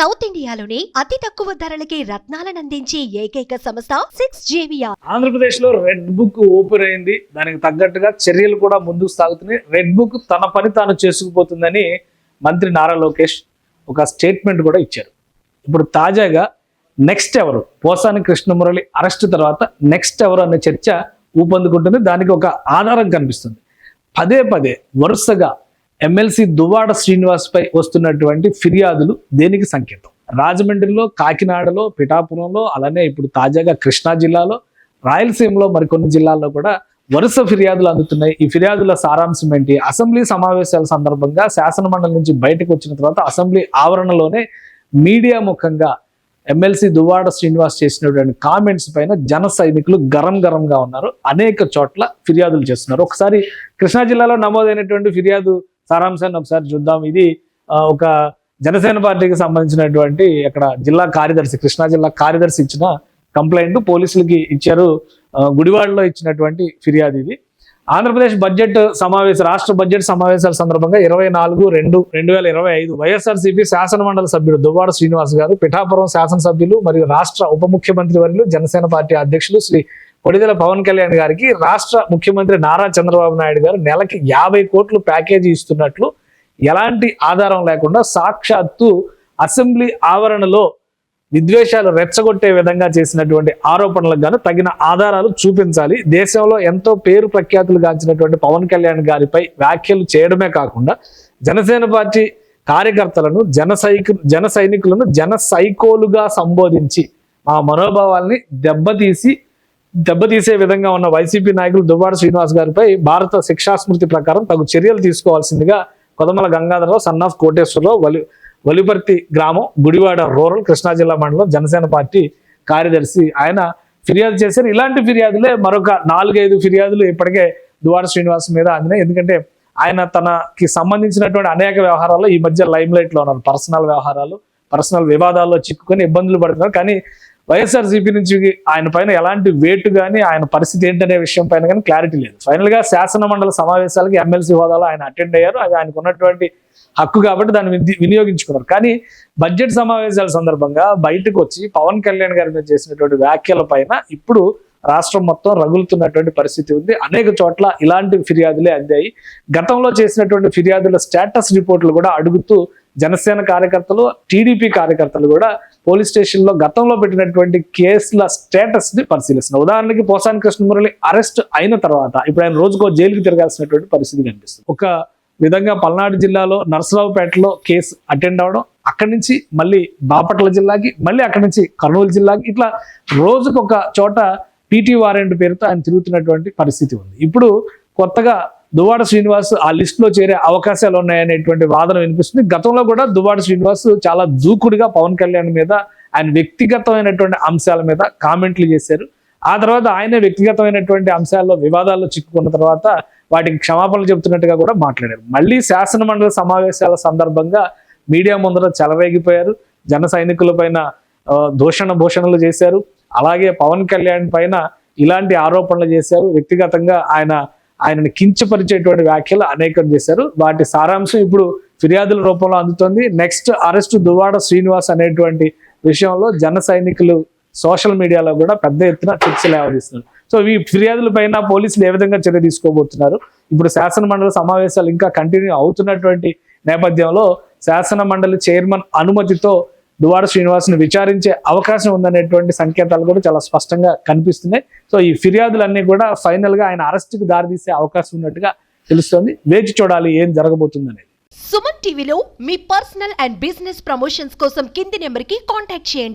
South ఇండియాలోని అతి తక్కువ ధరలకి రత్నాలను అందించే ఏకైక సంస్థ 6JVR. ఆంధ్రప్రదేశ్ లో రెడ్ బుక్ ఓపెన్ అయింది. దానికి తగ్గట్టుగా చర్యలు కూడా ముందుకు సాగుతున్నాయి. రెడ్ బుక్ తన పని తాను చేసుకుపోతుందని మంత్రి నారా లోకేష్ ఒక స్టేట్మెంట్ కూడా ఇచ్చారు. ఇప్పుడు తాజాగా నెక్స్ట్ ఎవరు, పోసాని కృష్ణమురళి అరెస్ట్ తర్వాత నెక్స్ట్ ఎవరు అనే చర్చ ఊపందుకుంటుంది. దానికి ఒక ఆధారం కనిపిస్తుంది. పదే పదే వరుసగా ఎమ్మెల్సీ దువ్వాడ శ్రీనివాస్ పై వస్తున్నటువంటి ఫిర్యాదులు దేనికి సంకేతం? రాజమండ్రిలో, కాకినాడలో, పిఠాపురంలో, అలానే ఇప్పుడు తాజాగా కృష్ణా జిల్లాలో, రాయలసీమలో మరికొన్ని జిల్లాల్లో కూడా వరుస ఫిర్యాదులు అందుతున్నాయి. ఈ ఫిర్యాదుల సారాంశం ఏంటి? అసెంబ్లీ సమావేశాల సందర్భంగా శాసనమండలి నుంచి బయటకు వచ్చిన తర్వాత అసెంబ్లీ ఆవరణలోనే మీడియా ముఖంగా ఎమ్మెల్సీ దువ్వాడ శ్రీనివాస్ చేసినటువంటి కామెంట్స్ పైన జన సైనికులు గరంగా ఉన్నారు. అనేక చోట్ల ఫిర్యాదులు చేస్తున్నారు. ఒకసారి కృష్ణా జిల్లాలో నమోదైనటువంటి ఫిర్యాదు సారాంశాన్ని ఒకసారి చూద్దాం. ఇది ఒక జనసేన పార్టీకి సంబంధించినటువంటి అక్కడ జిల్లా కార్యదర్శి, కృష్ణా జిల్లా కార్యదర్శి ఇచ్చిన కంప్లైంట్ పోలీసులకి ఇచ్చారు. గుడివాడలో ఇచ్చినటువంటి ఫిర్యాదు ఇది. ఆంధ్రప్రదేశ్ రాష్ట్ర బడ్జెట్ సమావేశాల సందర్భంగా 24/2/2025 వైఎస్ఆర్సీపీ శాసనమండలి సభ్యుడు దువ్వాడ శ్రీనివాస్ గారు, పిఠాపురం శాసనసభ్యులు మరియు రాష్ట్ర ఉప ముఖ్యమంత్రి వర్యులు జనసేన పార్టీ అధ్యక్షులు శ్రీ కొడిదెల పవన్ కళ్యాణ్ గారికి రాష్ట్ర ముఖ్యమంత్రి నారా చంద్రబాబు నాయుడు గారు నెలకి 50 కోట్లు ప్యాకేజీ ఇస్తున్నట్లు ఎలాంటి ఆధారం లేకుండా సాక్షాత్తు అసెంబ్లీ ఆవరణలో విద్వేషాలు రెచ్చగొట్టే విధంగా చేసినటువంటి ఆరోపణలకు గాను తగిన ఆధారాలు చూపించాలి. దేశంలో ఎంతో పేరు ప్రఖ్యాతులు గాంచినటువంటి పవన్ కళ్యాణ్ గారిపై వ్యాఖ్యలు చేయడమే కాకుండా జనసేన పార్టీ కార్యకర్తలను జన సైనికులను జన సైకోలుగా సంబోధించి ఆ మనోభావాల్ని దెబ్బతీసే విధంగా ఉన్న వైసీపీ నాయకులు దువ్వాడ శ్రీనివాస్ గారిపై భారత శిక్షాస్మృతి ప్రకారం తగు చర్యలు తీసుకోవాల్సిందిగా కొదమల గంగాధరరావు సన్ ఆఫ్ కోటేశ్వరరావు వలిపర్తి గ్రామం, గుడివాడ రూరల్, కృష్ణా జిల్లా మండలం జనసేన పార్టీ కార్యదర్శి ఆయన ఫిర్యాదు చేశారు. ఇలాంటి ఫిర్యాదులే మరొక 4-5 ఫిర్యాదులు ఇప్పటికే దువ్వాడ శ్రీనివాస్ మీద అందినాయి. ఎందుకంటే ఆయన తనకి సంబంధించినటువంటి అనేక వ్యవహారాల్లో ఈ మధ్య లైమ్ లైట్ లో ఉన్నారు. పర్సనల్ వివాదాల్లో చిక్కుకొని ఇబ్బందులు పడుతున్నారు. కానీ వైఎస్ఆర్సీపీ నుంచి ఆయన పైన ఎలాంటి వేటు కానీ ఆయన పరిస్థితి ఏంటనే విషయం పైన కానీ క్లారిటీ లేదు. ఫైనల్ గా శాసన మండలి సమావేశాలకి ఎమ్మెల్సీ హోదాలో ఆయన అటెండ్ అయ్యారు. అది ఆయనకు ఉన్నటువంటి హక్కు కాబట్టి దాన్ని వినియోగించుకున్నారు. కానీ బడ్జెట్ సమావేశాల సందర్భంగా బయటకు వచ్చి పవన్ కళ్యాణ్ గారి మీద చేసినటువంటి వ్యాఖ్యల పైన ఇప్పుడు రాష్ట్రం మొత్తం రగులుతున్నటువంటి పరిస్థితి ఉంది. అనేక చోట్ల ఇలాంటి ఫిర్యాదులే అందాయి. గతంలో చేసినటువంటి ఫిర్యాదుల స్టేటస్ రిపోర్టులు కూడా అడుగుతూ జనసేన కార్యకర్తలు, టీడీపీ కార్యకర్తలు కూడా పోలీస్ స్టేషన్లో గతంలో పెట్టినటువంటి కేసుల స్టేటస్ ని పరిశీలిస్తున్నారు. ఉదాహరణకి పోసాని కృష్ణమురళి అరెస్ట్ అయిన తర్వాత ఇప్పుడు ఆయన రోజుకో జైలుకి తిరగాల్సినటువంటి పరిస్థితి కనిపిస్తుంది. ఒక విధంగా పల్నాడు జిల్లాలో నరసరావుపేటలో కేసు అటెండ్ అవడం, అక్కడి నుంచి మళ్ళీ బాపట్ల జిల్లాకి, మళ్ళీ అక్కడి నుంచి కర్నూలు జిల్లాకి, ఇట్లా రోజుకొక చోట పీటీ వారెంట్ పేరుతో ఆయన తిరుగుతున్నటువంటి పరిస్థితి ఉంది. ఇప్పుడు కొత్తగా దువ్వాడ శ్రీనివాస్ ఆ లిస్ట్ లో చేరే అవకాశాలు ఉన్నాయనేటువంటి వాదన వినిపిస్తుంది. గతంలో కూడా దువ్వాడ శ్రీనివాస్ చాలా దూకుడుగా పవన్ కళ్యాణ్ మీద, ఆయన వ్యక్తిగతమైనటువంటి అంశాల మీద కామెంట్లు చేశారు. ఆ తర్వాత ఆయన వ్యక్తిగతమైనటువంటి అంశాల్లో వివాదాల్లో చిక్కుకున్న తర్వాత వాటికి క్షమాపణలు చెబుతున్నట్టుగా కూడా మాట్లాడారు. మళ్ళీ శాసన మండలి సమావేశాల సందర్భంగా మీడియా ముందర చెలరేగిపోయారు. జన సైనికుల పైన భూషణలు చేశారు. అలాగే పవన్ కళ్యాణ్ పైన ఇలాంటి ఆరోపణలు చేశారు. వ్యక్తిగతంగా ఆయనని కించపరిచేటువంటి వ్యాఖ్యలు అనేకం చేశారు. వాటి సారాంశం ఇప్పుడు ఫిర్యాదుల రూపంలో అందుతోంది. నెక్స్ట్ అరెస్ట్ దువ్వాడ శ్రీనివాస్ అనేటువంటి విషయంలో జన సైనికులు సోషల్ మీడియాలో కూడా పెద్ద ఎత్తున చర్చలు ఆవరిస్తున్నారు. సో ఈ ఫిర్యాదుల పైన పోలీసులు ఏ విధంగా చర్య తీసుకోబోతున్నారు? ఇప్పుడు శాసన మండలి సమావేశాలు ఇంకా కంటిన్యూ అవుతున్నటువంటి నేపథ్యంలో శాసన మండలి చైర్మన్ అనుమతితో దువ్వాడ శ్రీనివాస్ని విచారించే అవకాశం ఉందనేటువంటి సంకేతాలు కూడా చాలా స్పష్టంగా కనిపిస్తున్నాయి. సో ఈ ఫిర్యాదులన్నీ కూడా ఫైనల్ గా ఆయన అరెస్టుకు దారితీసే అవకాశం ఉన్నట్టుగా తెలుస్తోంది. వేచి చూడాలి ఏం జరగబోతుంది అనేది. సుమన్ టీవీలో మీ పర్సనల్ అండ్ బిజినెస్ ప్రమోషన్స్ కోసం కింది నెంబర్కి కాంటాక్ట్ చేయండి.